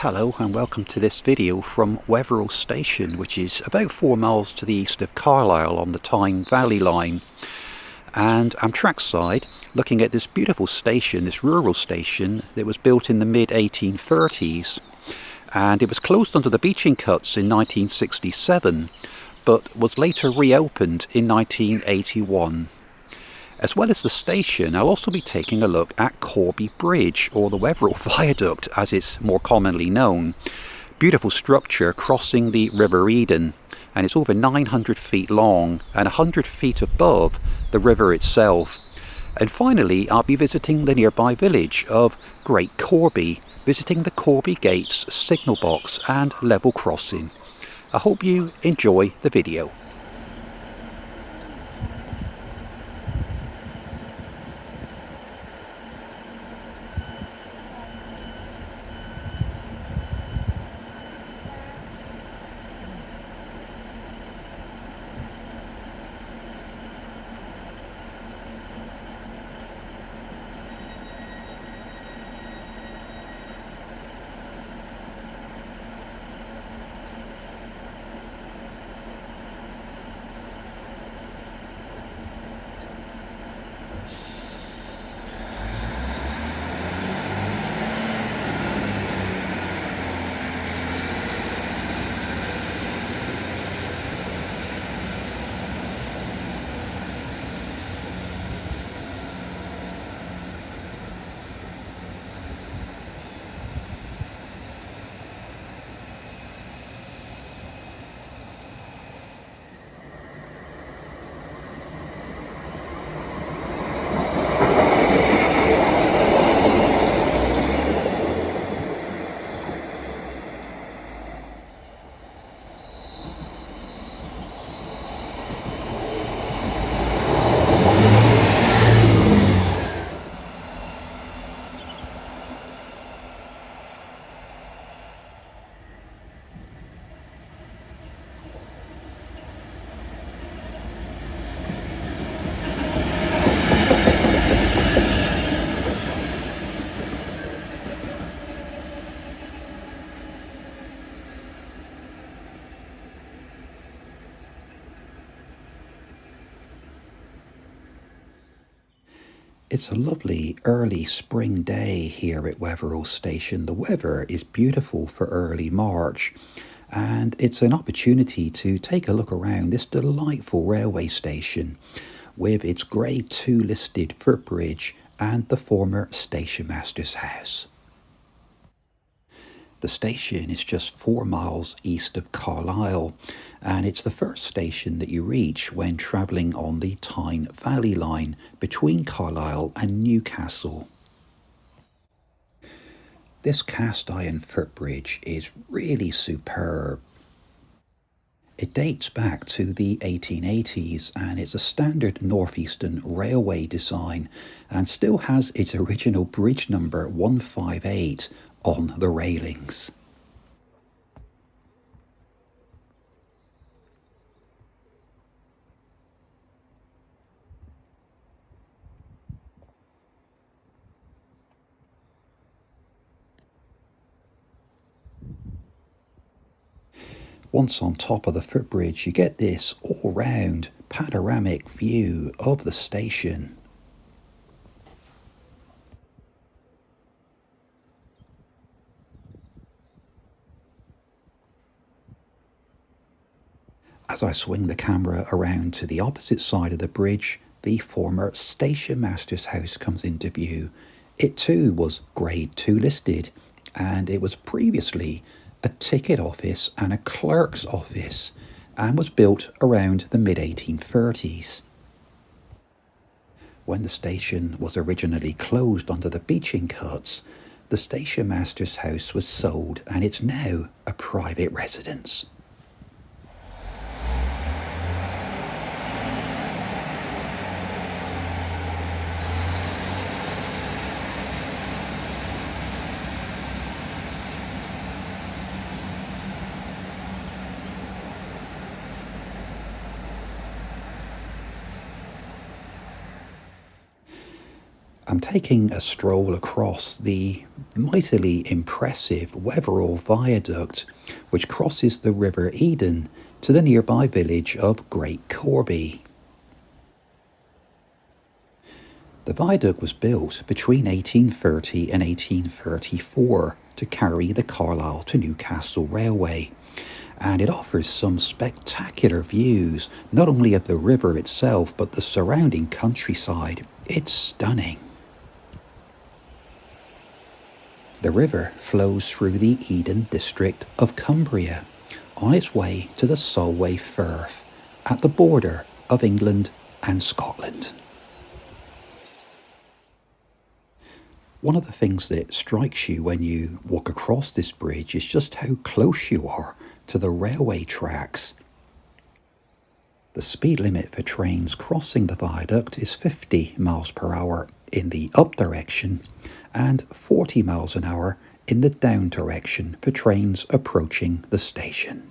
Hello and welcome to this video from Wetheral Station, which is about 4 miles to the east of Carlisle on the Tyne Valley Line. And I'm trackside looking at this beautiful station, this rural station that was built in the mid-1830s. And it was closed under the Beeching Cuts in 1967, but was later reopened in 1981. As well as the station, I'll also be taking a look at Corby Bridge, or the Wetheral Viaduct as it's more commonly known. Beautiful structure crossing the River Eden, and it's over 900 feet long and 100 feet above the river itself. And finally, I'll be visiting the nearby village of Great Corby, visiting the Corby Gates signal box and level crossing. I hope you enjoy the video. It's a lovely early spring day here at Wetheral Station. The weather is beautiful for early March, and it's an opportunity to take a look around this delightful railway station with its Grade 2 listed footbridge and the former stationmaster's house. The station is just 4 miles east of Carlisle, and it's the first station that you reach when travelling on the Tyne Valley Line between Carlisle and Newcastle. This cast iron footbridge is really superb. It dates back to the 1880s and it's a standard northeastern railway design and still has its original bridge number 158 on the railings. Once on top of the footbridge, you get this all-round panoramic view of the station. As I swing the camera around to the opposite side of the bridge, the former stationmaster's house comes into view. It too was Grade 2 listed, and it was previously a ticket office and a clerk's office, and was built around the mid-1830s. When the station was originally closed under the Beeching Cuts, the stationmaster's house was sold and it's now a private residence. I'm taking a stroll across the mightily impressive Wetheral Viaduct, which crosses the River Eden to the nearby village of Great Corby. The viaduct was built between 1830 and 1834 to carry the Carlisle to Newcastle Railway, and it offers some spectacular views, not only of the river itself but the surrounding countryside. It's stunning. The river flows through the Eden district of Cumbria on its way to the Solway Firth at the border of England and Scotland. One of the things that strikes you when you walk across this bridge is just how close you are to the railway tracks. The speed limit for trains crossing the viaduct is 50 miles per hour in the up direction and 40 miles an hour in the down direction for trains approaching the station.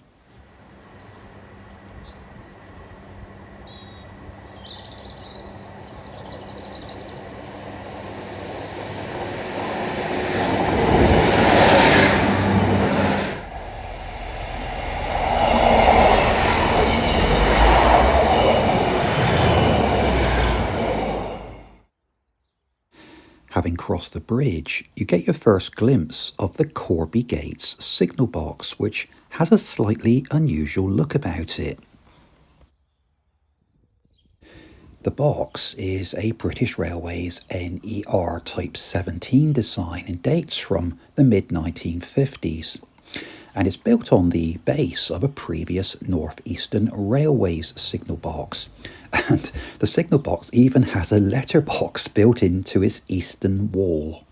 Having crossed the bridge, you get your first glimpse of the Corby Gates signal box, which has a slightly unusual look about it. The box is a British Railways NER Type 17 design and dates from the mid-1950s. And it's built on the base of a previous North Eastern Railways signal box. And the signal box even has a letterbox built into its eastern wall.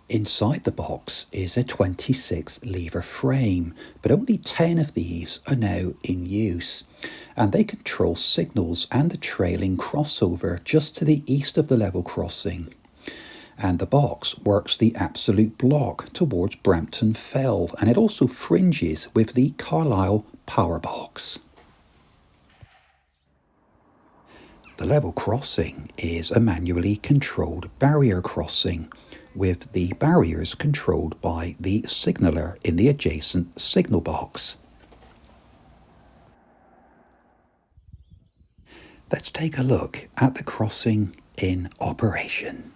Inside the box is a 26 lever frame, but only 10 of these are now in use. And they control signals and the trailing crossover just to the east of the level crossing. And the box works the absolute block towards Brampton Fell, and it also fringes with the Carlisle power box. The level crossing is a manually controlled barrier crossing, with the barriers controlled by the signaller in the adjacent signal box. Let's take a look at the crossing in operation.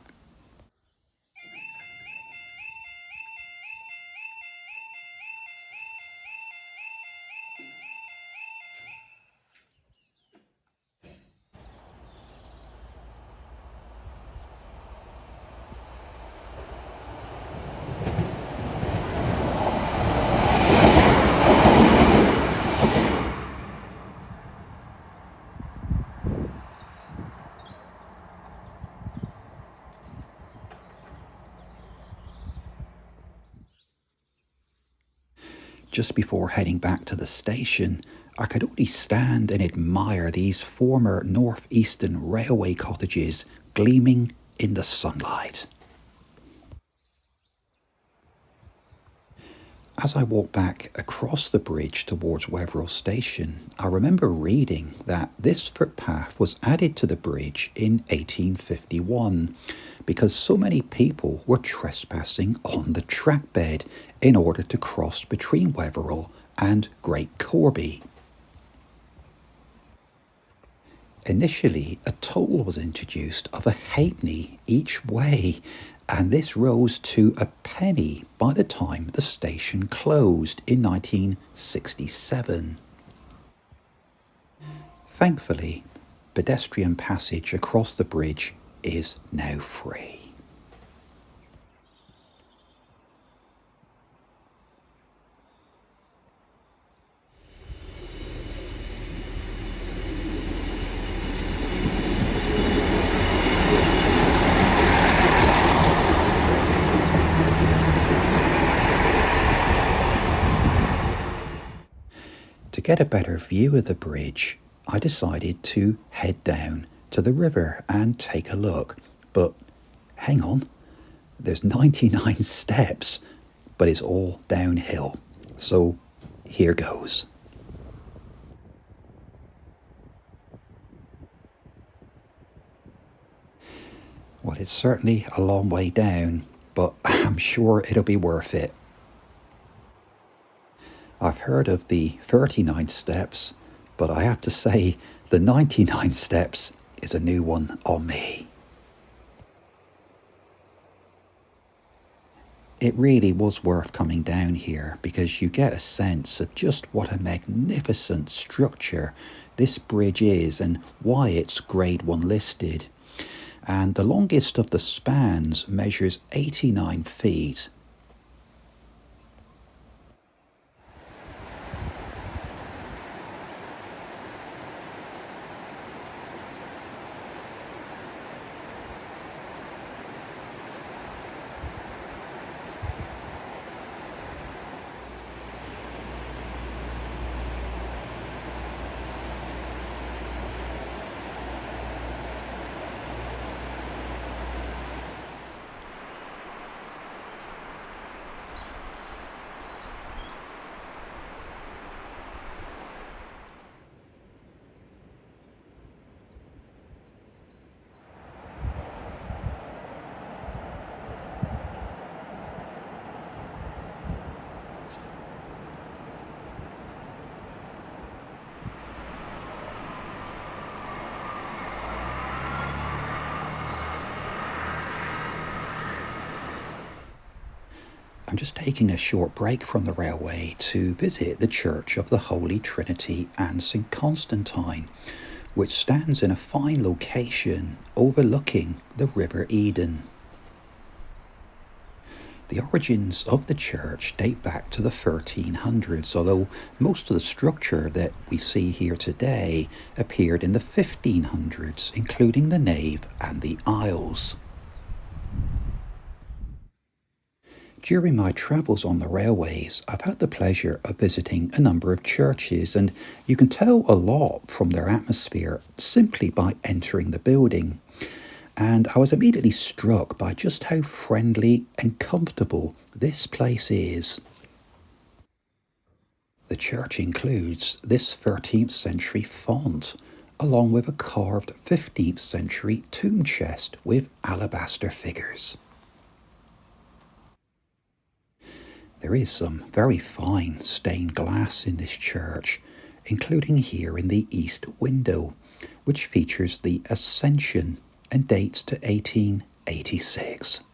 Just before heading back to the station, I could only stand and admire these former North Eastern Railway cottages gleaming in the sunlight. As I walked back across the bridge towards Wetheral Station, I remember reading that this footpath was added to the bridge in 1851 because so many people were trespassing on the track bed in order to cross between Wetheral and Great Corby. Initially, a toll was introduced of a halfpenny each way, and this rose to a penny by the time the station closed in 1967. Thankfully, pedestrian passage across the bridge is now free. To get a better view of the bridge, I decided to head down to the river and take a look. But hang on, there's 99 steps, but it's all downhill. So here goes. Well, it's certainly a long way down, but I'm sure it'll be worth it. I've heard of the 39 steps, but I have to say the 99 steps is a new one on me. It really was worth coming down here because you get a sense of just what a magnificent structure this bridge is and why it's Grade 1 listed. And the longest of the spans measures 89 feet. I'm just taking a short break from the railway to visit the Church of the Holy Trinity and St Constantine, which stands in a fine location overlooking the River Eden. The origins of the church date back to the 1300s, although most of the structure that we see here today appeared in the 1500s, including the nave and the aisles. During my travels on the railways, I've had the pleasure of visiting a number of churches, and you can tell a lot from their atmosphere simply by entering the building. And I was immediately struck by just how friendly and comfortable this place is. The church includes this 13th century font, along with a carved 15th century tomb chest with alabaster figures. There is some very fine stained glass in this church, including here in the east window, which features the Ascension and dates to 1886.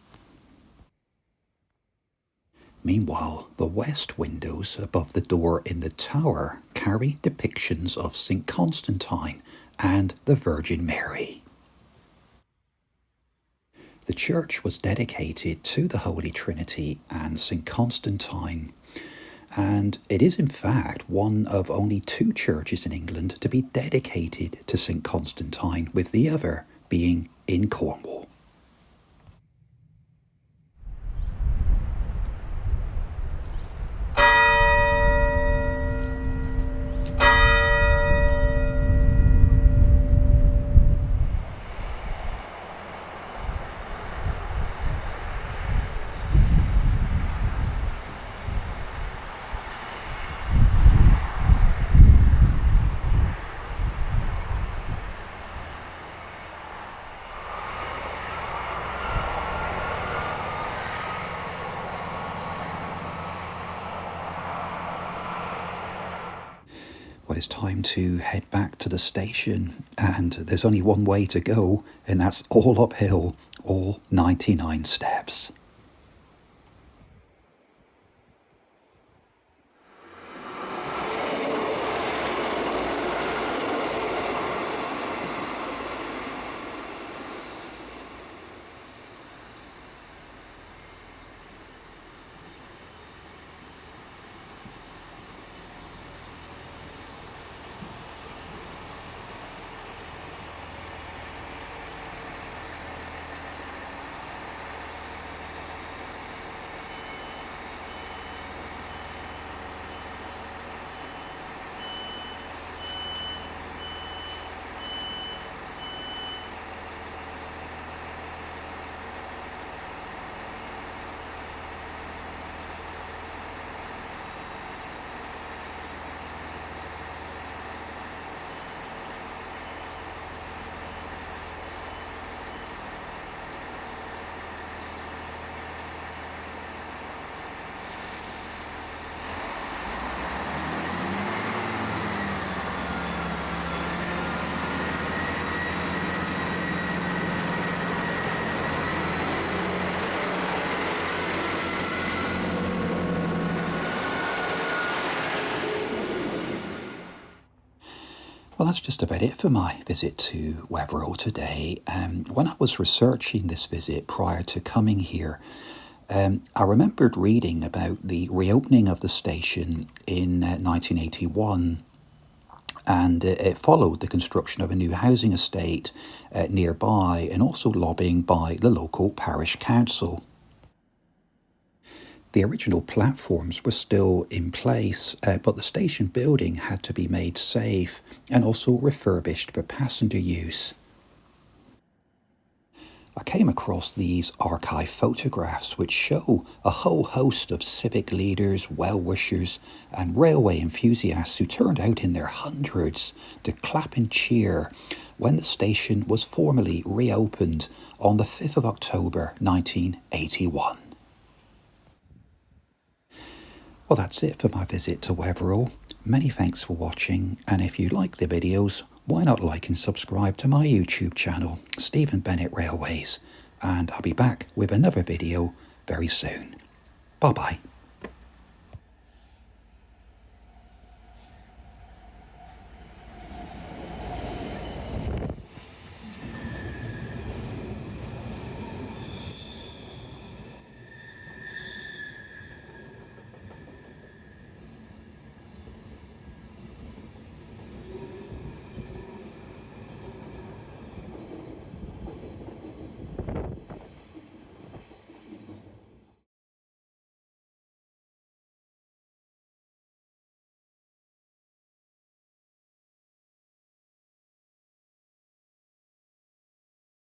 Meanwhile, the west windows above the door in the tower carry depictions of St Constantine and the Virgin Mary. The church was dedicated to the Holy Trinity and St Constantine, and it is in fact one of only 2 churches in England to be dedicated to St Constantine, with the other being in Cornwall. Well, it's time to head back to the station, and there's only one way to go, and that's all uphill, all 99 steps. Well, that's just about it for my visit to Wetheral today. When I was researching this visit prior to coming here, I remembered reading about the reopening of the station in 1981, and it followed the construction of a new housing estate nearby, and also lobbying by the local parish council. The original platforms were still in place, but the station building had to be made safe and also refurbished for passenger use. I came across these archive photographs which show a whole host of civic leaders, well-wishers and railway enthusiasts who turned out in their hundreds to clap and cheer when the station was formally reopened on the 5th of October 1981. Well, that's it for my visit to Wetheral. Many thanks for watching, and if you like the videos, why not like and subscribe to my YouTube channel, Stephen Bennett Railways, and I'll be back with another video very soon. Bye bye.